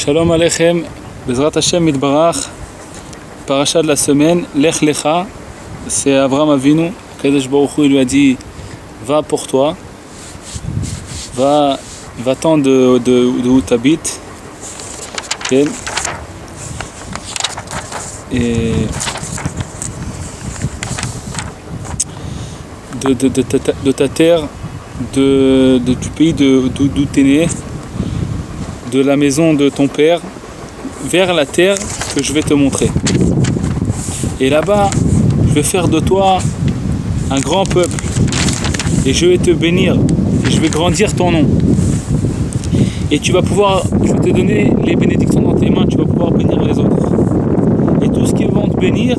Shalom Aleichem, Bezrat Hashem Yitbarach, paracha de la semaine, Lech Lecha, c'est Avraham Avinu, Kadosh Baruch Hu, il lui a dit, va pour toi, va-t'en de où tu habites, okay. Et de ta terre, du pays d'où tu es né, de la maison de ton père, vers la terre que je vais te montrer. Et là-bas, je vais faire de toi un grand peuple, et je vais te bénir, et je vais grandir ton nom. Et tu vas pouvoir, je vais te donner les bénédictions dans tes mains, tu vas pouvoir bénir les autres. Et tout ce qui vont te bénir,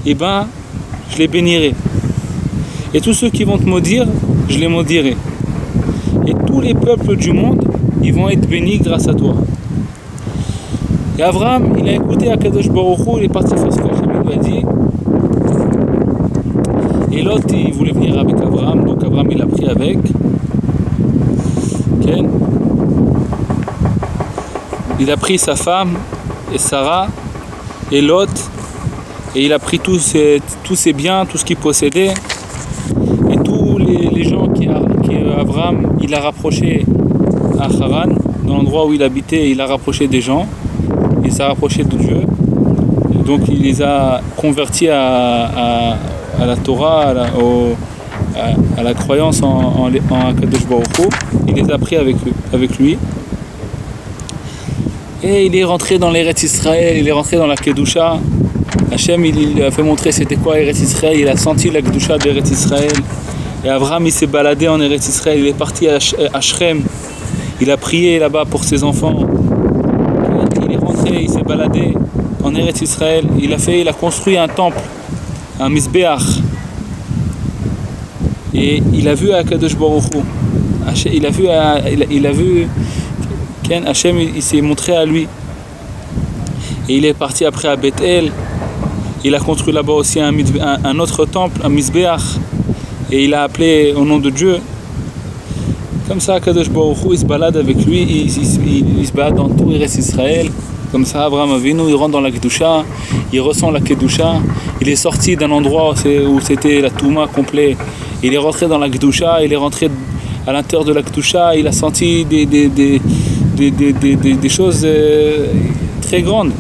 eh ben, je les bénirai. Et tous ceux qui vont te maudire, je les maudirai. Et tous les peuples du monde, ils vont être bénis grâce à toi. Et Avraham, il a écouté Akadosh Baruch Hu, il est parti faire ce que Hachem lui a dit. Et l'autre, il voulait venir avec Avraham, donc Avraham, il a pris avec. Okay. Il a pris sa femme et Sarah et Lot, et il a pris tous ses biens, tout ce qu'il possédait, et tous les gens qui Avraham, il a rapproché à Haran, dans l'endroit où il habitait, il a rapproché des gens, il s'est rapproché de Dieu, et donc il les a convertis à la Torah, à la croyance en Kadosh Baruch Hu. Il les a pris avec lui, et il est rentré dans l'Eretz Israël, il est rentré dans la Kedusha. Hachem, il lui a fait montrer c'était quoi Eretz Israël, il a senti la Kedusha d'Eretz Israël. Et Avraham, il s'est baladé en Eretz Israël, il est parti à Shrem, il a prié là-bas pour ses enfants. Il est rentré, il s'est baladé en Eretz Israël, il a construit un temple, un Mizbeach. Et il a vu Akadosh Baruch Hu. Il a vu Hachem, il s'est montré à lui. Et il est parti après à Bethel. Il a construit là-bas aussi un autre temple, un Mizbeach. Et il a appelé au nom de Dieu. Comme ça, Kadosh Baruch Hu, il se balade avec lui, il se balade dans tout Eretz Israël. Comme ça, Avraham Avinu, il rentre dans la Kedusha, il ressent la Kedusha. Il est sorti d'un endroit où c'était la Touma complet. Il est rentré dans la Kedusha, il est rentré à l'intérieur de la Kedusha, il a senti des choses très grandes.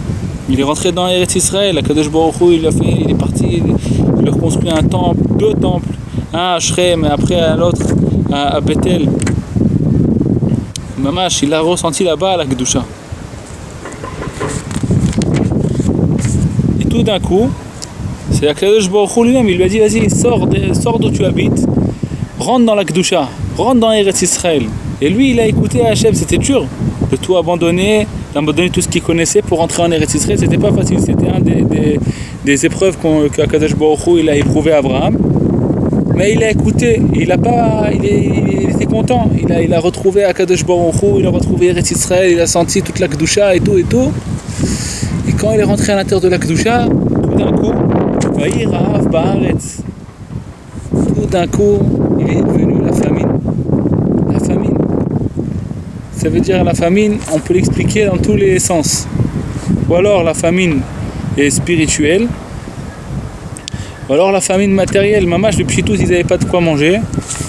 Il est rentré dans Eretz Israël, Kadosh Baruch Hu, il est parti, il a construit un temple, deux temples. Un à Shrem et après à l'autre à Bethel. Mamash, il a ressenti là-bas la Kedusha. Et tout d'un coup, c'est Akadosh Baruch Hu lui-même, il lui a dit vas-y, sors d'où tu habites, rentre dans la Kedusha, rentre dans Eretz Israël. Et lui, il a écouté Hachem, c'était dur de tout abandonner, d'abandonner tout ce qu'il connaissait pour rentrer en Eretz Israël. C'était pas facile, c'était un des épreuves qu'Akadosh Baruch Hu il a éprouvé à Avraham. Mais il a écouté, il était content, il a retrouvé Akadosh Baruch Hu, il a retrouvé Eretz Israël, il a senti toute la Kedusha et tout. Et quand il est rentré à l'intérieur de la Kedusha, tout d'un coup, Vayir Ha'av Ba'aretz. Tout d'un coup, il est devenu la famine. La famine. Ça veut dire la famine, on peut l'expliquer dans tous les sens. Ou alors la famine est spirituelle, ou alors la famine matérielle. Mamash, depuis tous, ils n'avaient pas de quoi manger.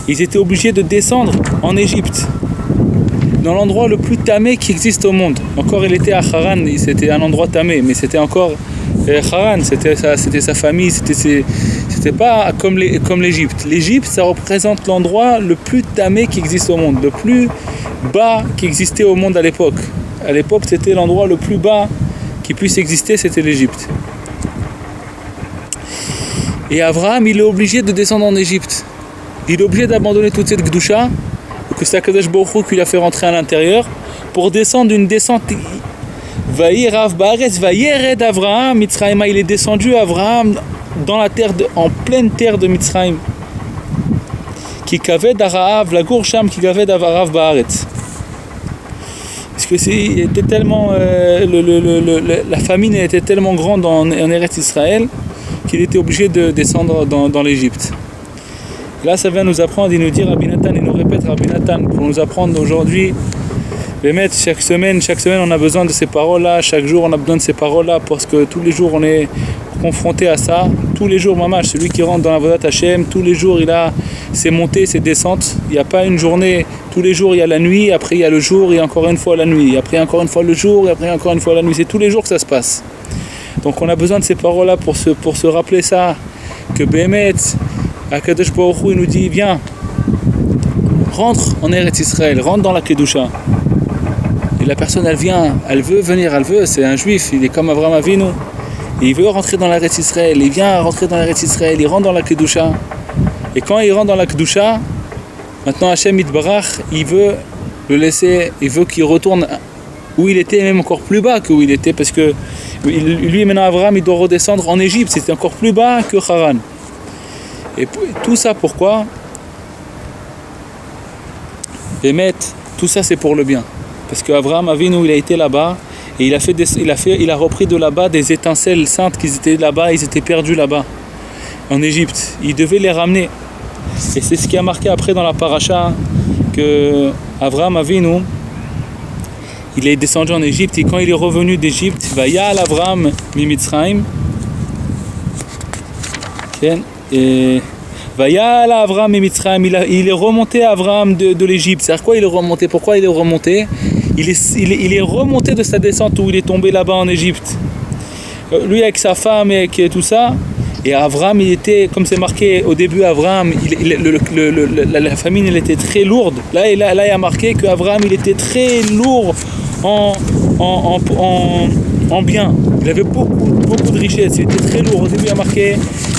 Ils étaient obligés de descendre en Égypte, dans l'endroit le plus tamé qui existe au monde. Encore, il était à Haran, c'était un endroit tamé, mais c'était encore Haran, c'était sa famille, c'était pas comme l'Égypte. L'Égypte, ça représente l'endroit le plus tamé qui existe au monde, le plus bas qui existait au monde à l'époque. À l'époque, c'était l'endroit le plus bas qui puisse exister, c'était l'Égypte. Et Avraham, il est obligé de descendre en Égypte. Il est obligé d'abandonner toute cette Kedusha, que c'est Akadosh Baruch Hu qui l'a fait rentrer à l'intérieur, pour descendre une descente. Vayir Ha'av Ba'aretz, Vayered Avraham, Mitzrayim. Il est descendu, Avraham, dans la terre, en pleine terre de Mitzrayim. Qui kaved Ha'av, la gourcham, qui kaved Ha'av Ba'aretz. Parce que il était tellement, la famine était tellement grande en Eretz Israël, qu'il était obligé de descendre dans l'Égypte. Là, ça vient nous apprendre, il nous dit Rabbi Nathan, il nous répète Rabbi Nathan, pour nous apprendre aujourd'hui Bémet, chaque semaine, on a besoin de ces paroles-là. Chaque jour, on a besoin de ces paroles-là parce que tous les jours, on est confronté à ça. Tous les jours, Mamash, celui qui rentre dans la Vodat Hashem, tous les jours, il a ses montées, ses descentes. Il n'y a pas une journée. Tous les jours, il y a la nuit. Après, il y a le jour et encore une fois la nuit. Après, encore une fois le jour et après, encore une fois la nuit. C'est tous les jours que ça se passe. Donc, on a besoin de ces paroles-là pour se rappeler ça. Que Bémet, Akadosh Baruch Hu, il nous dit, viens, rentre en Eretz Israël, rentre dans la Kedusha. Et la personne, elle vient, elle veut venir, c'est un juif, il est comme Avraham Avinu. Et il veut rentrer dans l'Eretz Israël, il vient rentrer dans l'Eretz Israël, il rentre dans la Kedusha. Et quand il rentre dans la Kedusha, maintenant Hachem Yitbarach, il veut le laisser, il veut qu'il retourne où il était, même encore plus bas que où il était, parce que lui maintenant Avraham, il doit redescendre en Égypte, c'était encore plus bas que Haran. Et tout ça pourquoi? Bémet, tout ça c'est pour le bien. Parce qu'Avraham Avinu, il a été là-bas et il a repris de là-bas des étincelles saintes qui étaient là-bas, ils étaient perdus là-bas, en Égypte. Il devait les ramener. Et c'est ce qui a marqué après dans la paracha que Avraham Avinu, il est descendu en Égypte et quand il est revenu d'Égypte, Vayal Avraham Mimitzraim, et Vayal Avraham Mimitzraim, il est remonté à Avraham de l'Égypte. C'est-à-dire quoi il est remonté? Pourquoi il est remonté? Il est remonté de sa descente où il est tombé là-bas en Égypte. Lui avec sa femme et avec tout ça. Et Avraham, il était, comme c'est marqué au début, Avraham, la famine, elle était très lourde. Là, il a marqué qu'Avraham, il était très lourd en bien. Il avait beaucoup de richesses. Il était très lourd. Au début, il a marqué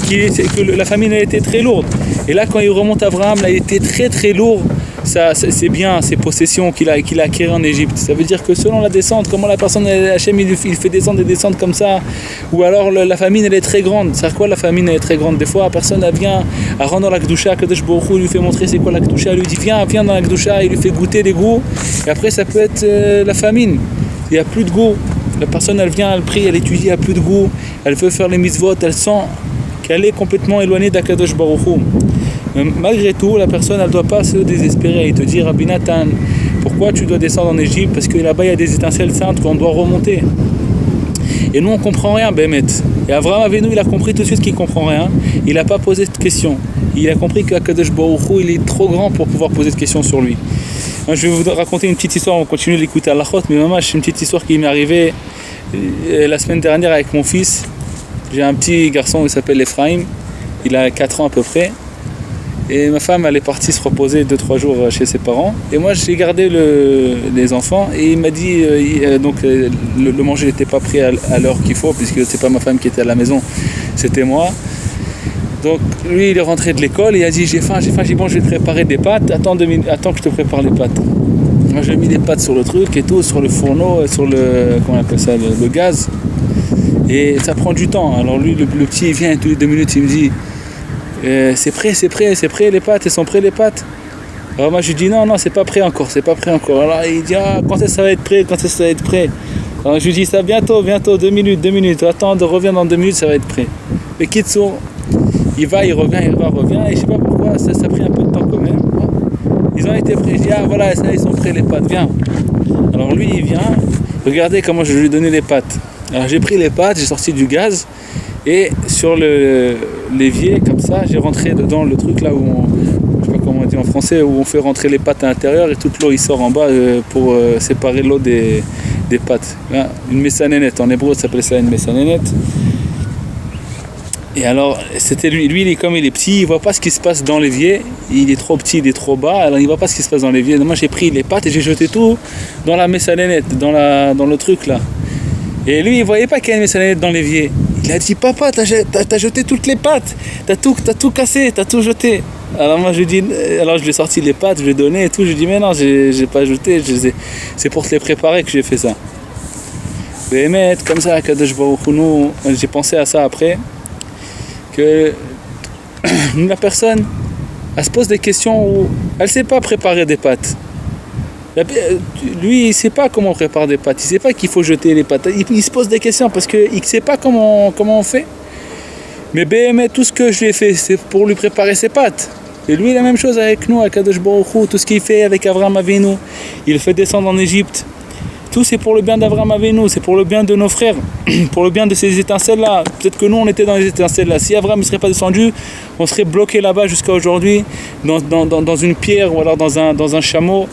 que la famine, elle était très lourde. Et là, quand il remonte Avraham, là, il était très lourd. Ça, c'est bien, ces possessions qu'il a acquises en Égypte. Ça veut dire que selon la descente, comment la personne, Hachem, il fait descendre des descentes comme ça, ou alors la famine, elle est très grande. C'est quoi la famine, elle est très grande? Des fois, la personne, elle vient, elle rentre dans la Kedusha, Kadosh Baruch Hu, il lui fait montrer c'est quoi la Kedusha, il lui dit viens dans la Kedusha, il lui fait goûter des goûts, et après ça peut être la famine. Il n'y a plus de goût. La personne, elle vient, elle prie, elle étudie, il n'y a plus de goût, elle veut faire les mitzvot, elle sent qu'elle est complètement éloignée d'Akadosh Baruch Hu. Malgré tout, la personne, elle ne doit pas se désespérer et te dire Rabbi Nathan, pourquoi tu dois descendre en Égypte? Parce que là-bas, il y a des étincelles saintes qu'on doit remonter. Et nous, on ne comprend rien, Bémet. Et Avraham Avinu, il a compris tout de suite qu'il ne comprend rien. Il n'a pas posé de question. Il a compris qu'Akadosh Baruch Hu, il est trop grand pour pouvoir poser de questions sur lui. Moi, je vais vous raconter une petite histoire, on va continuer de l'écouter à la chôte, mais maman, c'est une petite histoire qui m'est arrivée la semaine dernière avec mon fils. J'ai un petit garçon, il s'appelle Ephraim. Il a 4 ans à peu près. Et ma femme, elle est partie se reposer 2-3 jours chez ses parents. Et moi, j'ai gardé les enfants. Et il m'a dit, le manger n'était pas prêt à l'heure qu'il faut, puisque c'est pas ma femme qui était à la maison, c'était moi. Donc lui, il est rentré de l'école, et il a dit, j'ai faim. J'ai dit, bon, je vais te préparer des pâtes. Attends que je te prépare les pâtes. Moi, j'ai mis les pâtes sur le truc et tout, sur le fourneau, sur comment on appelle ça, le gaz. Et ça prend du temps. Alors lui, le petit, il vient et tous les 2 minutes, il me dit, c'est prêt les pâtes, elles sont prêtes les pâtes. Alors moi je lui dis non, c'est pas prêt encore. Alors il dit quand est-ce que ça va être prêt, Alors je lui dis ça bientôt, 2 minutes, attends, reviens dans 2 minutes, ça va être prêt. Mais Kitsour, il revient, et je sais pas pourquoi, ça a pris un peu de temps quand même. Ils ont été prêts, je dis voilà, ça, ils sont prêts les pâtes, viens. Alors lui il vient, regardez comment je lui ai donné les pâtes. Alors j'ai pris les pâtes, j'ai sorti du gaz, et sur l'évier, comme ça, j'ai rentré dedans le truc là où je sais pas comment on dit en français, où on fait rentrer les pâtes à l'intérieur et toute l'eau il sort en bas pour séparer l'eau des pâtes. Là, une messanénette, en hébreu ça s'appelle ça une messanénette. Et alors, c'était lui, comme il est petit, il voit pas ce qui se passe dans l'évier, il est trop petit, il est trop bas, alors il voit pas ce qui se passe dans l'évier. Donc moi j'ai pris les pâtes et j'ai jeté tout dans la messanénette, dans le truc là. Et lui il voyait pas qu'il y a une messanénette dans l'évier. Il a dit papa, t'as jeté toutes les pâtes, t'as tout cassé, t'as tout jeté. Alors moi je lui ai sorti les pâtes, je lui ai donné et tout, je lui ai dit mais non, j'ai pas jeté, c'est pour te les préparer que j'ai fait ça. Mais comme ça, Kadosh Baruch Hu, j'ai pensé à ça après, que la personne, elle se pose des questions où elle sait pas préparer des pâtes. Lui, il ne sait pas comment on prépare des pâtes, il ne sait pas qu'il faut jeter les pâtes. Il se pose des questions parce qu'il ne sait pas comment on fait. Mais tout ce que je lui ai fait, c'est pour lui préparer ses pâtes. Et lui, la même chose avec nous, avec Kadosh Baruch Hu, tout ce qu'il fait avec Avraham Avinu. il fait descendre en Égypte. Tout c'est pour le bien d'Abraham Avinu, c'est pour le bien de nos frères, pour le bien de ces étincelles-là. Peut-être que nous on était dans les étincelles-là. Si Abraham ne serait pas descendu, on serait bloqué là-bas jusqu'à aujourd'hui, dans une pierre ou alors dans un chameau.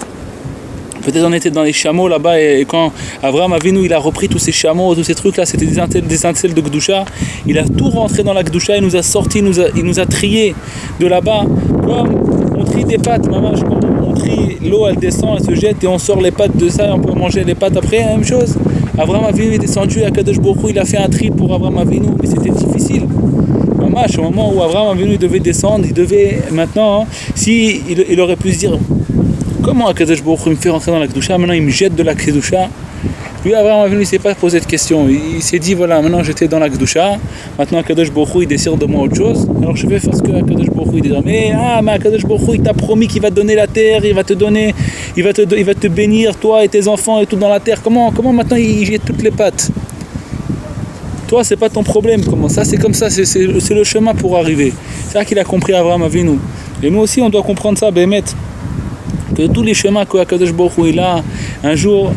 Peut-être on était dans les chameaux là-bas et quand Abraham Avinu il a repris tous ces chameaux, tous ces trucs là, c'était des étincelles de Gdusha. Il a tout rentré dans la Gdusha, il nous a sortis, il nous a triés de là-bas. Comme on trie des pâtes, maman, on trie, l'eau elle descend, elle se jette et on sort les pâtes de ça et on peut manger les pâtes après, la même chose. Abraham Avinu est descendu à Kadosh Baruch Hu, il a fait un tri pour Abraham Avinu, mais c'était difficile. Maman, au moment où Abraham Avinu devait descendre, il devait maintenant, si il aurait pu se dire comment Akadosh Baruch Hu me fait rentrer dans la Kedusha, maintenant il me jette de la Kedusha. Lui, Abraham Avinu, il ne s'est pas posé de question. Il s'est dit, voilà, maintenant j'étais dans la Kedusha, maintenant Akadosh Baruch Hu, il décide de moi autre chose, alors je vais faire ce que Akadosh Baruch Hu, il dit. Mais Akadosh Baruch Hu, il t'a promis qu'il va te donner la terre, il va te bénir, toi et tes enfants et tout dans la terre. Comment maintenant il jette toutes les pattes? Toi, c'est pas ton problème. Comment ça? C'est comme ça, c'est le chemin pour arriver. C'est ça qu'il a compris Abraham Avinu. Et nous aussi, on doit comprendre ça, Bémet. Que tous les chemins qu'Akadosh Baruch Hu il a, un jour,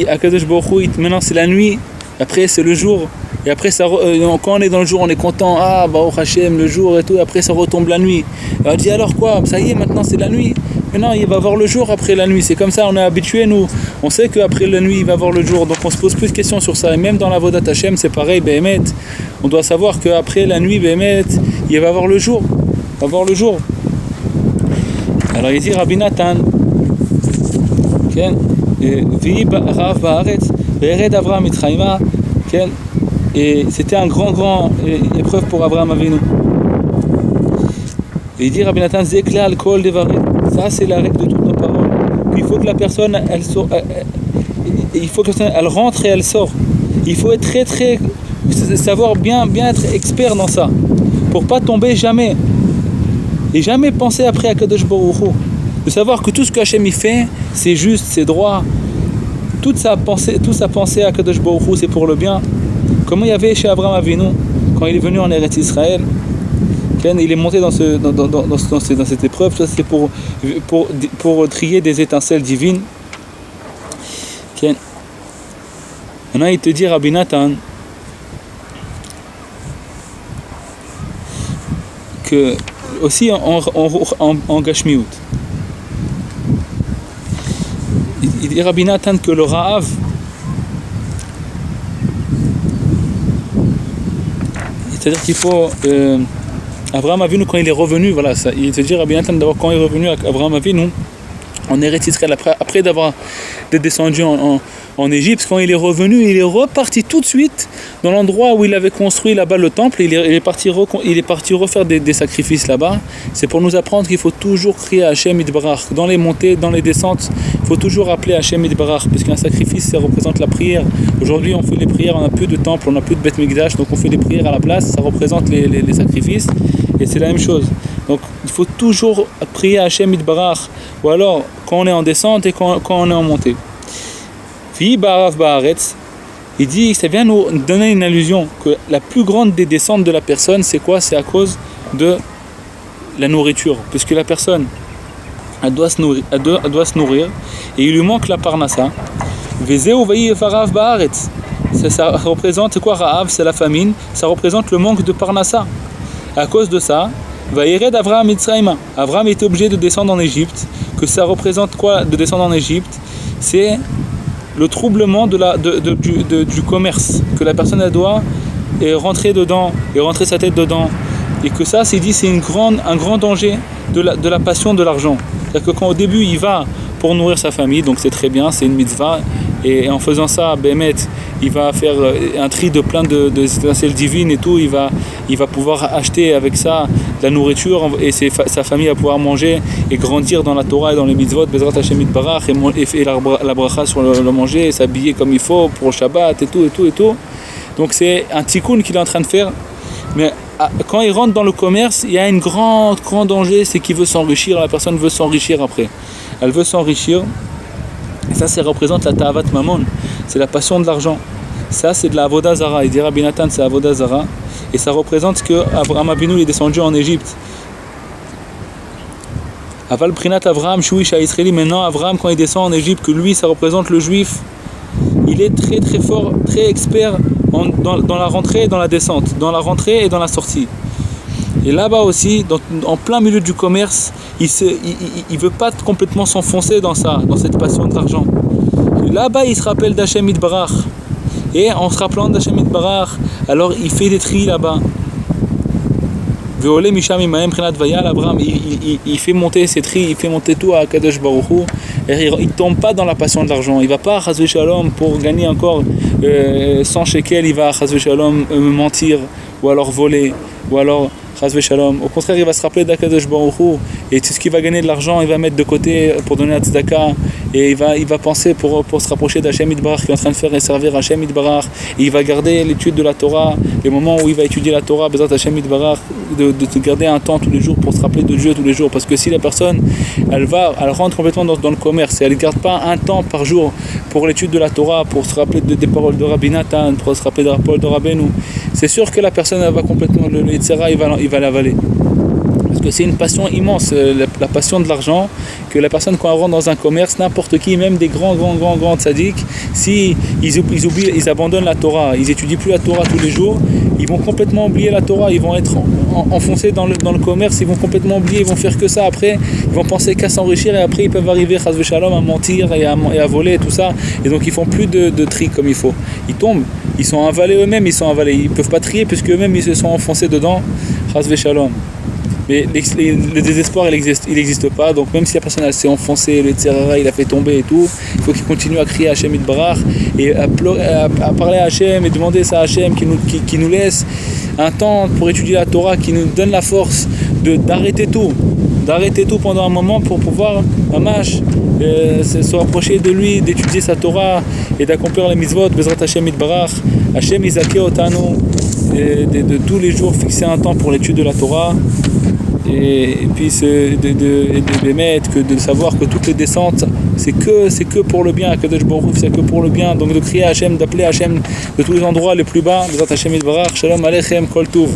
Akadosh Baruch Hu, maintenant c'est la nuit, après c'est le jour, et après quand on est dans le jour, on est content, Baruch Hashem, le jour et tout, et après ça retombe la nuit. On dit alors quoi? Ça y est, maintenant c'est la nuit. Maintenant il va voir le jour après la nuit, c'est comme ça, on est habitué nous, on sait qu'après la nuit il va voir le jour, donc on se pose plus de questions sur ça, et même dans la Vodat Hashem c'est pareil, Béhémet, on doit savoir qu'après la nuit, Béhémet, il va voir le jour, Alors il dit Rabbi Nathan, et c'était un grand épreuve pour Abraham Avinu. Et il dit Rabbi Nathan, ça c'est la règle de toutes nos paroles. Il faut que la personne elle rentre et elle sort. Il faut être très savoir bien être expert dans ça, pour pas tomber jamais. Et jamais penser après à Kadosh Baruch Hu. De savoir que tout ce que Hachem il fait, c'est juste, c'est droit. Toute sa pensée à Kadosh Baruch Hu, c'est pour le bien. Comment il y avait chez Abraham Avinu, quand il est venu en Eretz Israël, il est monté dans cette épreuve, ça c'est pour trier des étincelles divines. Maintenant il te dit Rabbi Nathan, que aussi en Gashmiut. Il dit Rabbi Nathan que le Ra'av, c'est-à-dire qu'il faut Abraham Avinu quand il est revenu, voilà, ça, il te dit Rabbi Nathan d'abord quand il est revenu Abraham Avinu en Eretz Israël après d'être descendu en Égypte, quand il est revenu, il est reparti tout de suite dans l'endroit où il avait construit là-bas le temple. Il est parti refaire des sacrifices là-bas. C'est pour nous apprendre qu'il faut toujours crier à Hachem Yitbarach. Dans les montées, dans les descentes, il faut toujours appeler Hachem Yitbarach, parce qu'un sacrifice, ça représente la prière. Aujourd'hui, on fait les prières, on n'a plus de temple, on n'a plus de Beth Mikdash, donc on fait des prières à la place, ça représente les sacrifices, et c'est la même chose. Donc il faut toujours prier à Hachem Yitbarach, ou alors quand on est en descente et quand on est en montée. Il dit, ça vient nous donner une allusion que la plus grande des descentes de la personne, c'est quoi? C'est à cause de la nourriture, puisque la personne elle doit se nourrir et il lui manque la parnassa. Ça représente quoi? Ra'av, c'est la famine, ça représente le manque de parnassa. À cause de ça, Abraham était obligé de descendre en Égypte. Que ça représente quoi de descendre en Égypte? C'est le troublement du commerce, que la personne elle doit rentrer dedans et rentrer sa tête dedans, et que ça c'est un grand danger de la passion de l'argent. C'est-à-dire que quand au début il va pour nourrir sa famille, donc c'est très bien, c'est une mitzvah, et en faisant ça, Bémet, il va faire un tri de plein de étincelles divines et tout, il va pouvoir acheter avec ça de la nourriture, et sa famille va pouvoir manger et grandir dans la Torah et dans les mitzvot, Bezrat Hashem Yitbarach, et la bracha sur le manger, et s'habiller comme il faut pour le Shabbat et tout. Donc c'est un tikkun qu'il est en train de faire, mais quand il rentre dans le commerce, il y a un grand danger, c'est qu'il veut s'enrichir, la personne veut s'enrichir après. Elle veut s'enrichir, et ça représente la ta'avat mamon, c'est la passion de l'argent. Ça c'est de la avoda zara, il dit Rabbi Nathan c'est avoda zara, et ça représente que Abraham Avinu est descendu en Égypte. Aval Prinat Avraham, Shuish Israëli, maintenant Avraham quand il descend en Égypte, que lui ça représente le juif, il est très très fort, très expert dans la rentrée et dans la descente, dans la rentrée et dans la sortie. Et là-bas aussi, en plein milieu du commerce, il veut pas complètement s'enfoncer dans cette passion de l'argent. Et là-bas, il se rappelle d'Hachem Yitbarach. Et en se rappelant d'Hachem Yitbarach, alors il fait des tris là-bas. Il fait monter ses tris, il fait monter tout à Kadosh Baruch Hu. Et il ne tombe pas dans la passion de l'argent. Il ne va pas à Chazvé Shalom pour gagner encore 100 shekels, il va à Chazvé Shalom mentir ou alors voler ou alors Chazvé Shalom. Au contraire, il va se rappeler d'Akadosh Baruch Hu et tout ce qu'il va gagner de l'argent, il va mettre de côté pour donner à Tzedaka et il va penser pour se rapprocher d'Hachem Yitbarach qui est en train de faire et servir Hachem Yitbarach. Et il va garder l'étude de la Torah, les moments où il va étudier la Torah, Bezrat Hachem Yitbarach, de garder un temps tous les jours pour se rappeler de Dieu tous les jours. Parce que si la personne, elle rentre complètement dans le commerce et elle ne garde pas un temps par jour pour l'étude de la Torah, pour se rappeler des paroles de Rabbi Nathan, pour se rappeler des paroles de Rabbeinu, c'est sûr que la personne elle va complètement, le Yitzhara, il va l'avaler. Parce que c'est une passion immense, la passion de l'argent, que la personne quand elle rentre dans un commerce, n'importe qui, même des grands tzaddik, si ils abandonnent la Torah, ils étudient plus la Torah tous les jours, ils vont complètement oublier la Torah, ils vont être enfoncés dans le commerce, ils vont complètement oublier, ils vont faire que ça après, ils vont penser qu'à s'enrichir et après ils peuvent arriver Chazvé Shalom à mentir et à voler et tout ça, et donc ils font plus de tri comme il faut. Ils tombent, ils sont avalés eux-mêmes, ils peuvent pas trier puisque eux-mêmes ils se sont enfoncés dedans, Chazvé Shalom. Mais le désespoir il n'existe pas, donc même si la personne elle s'est enfoncée, le Yitzhara il a fait tomber et tout, il faut qu'il continue à crier à Hachem Yitbarach et à parler à Hachem et demander ça à Hachem qui nous laisse un temps pour étudier la Torah, qui nous donne la force d'arrêter tout pendant un moment pour pouvoir se rapprocher de lui, d'étudier sa Torah et d'accomplir les mitzvot, Bezrat Hachem Yitbarach, Hachem Izakeh Otanu, de tous les jours fixer un temps pour l'étude de la Torah. Et puis de savoir que toutes les descentes c'est que pour le bien, Kadosh Baruch Hu, c'est que pour le bien, donc de crier à Hachem, d'appeler Hachem de tous les endroits les plus bas, Bezrat Hachem Yitbarach, Shalom Aleichem, Kol Tuv.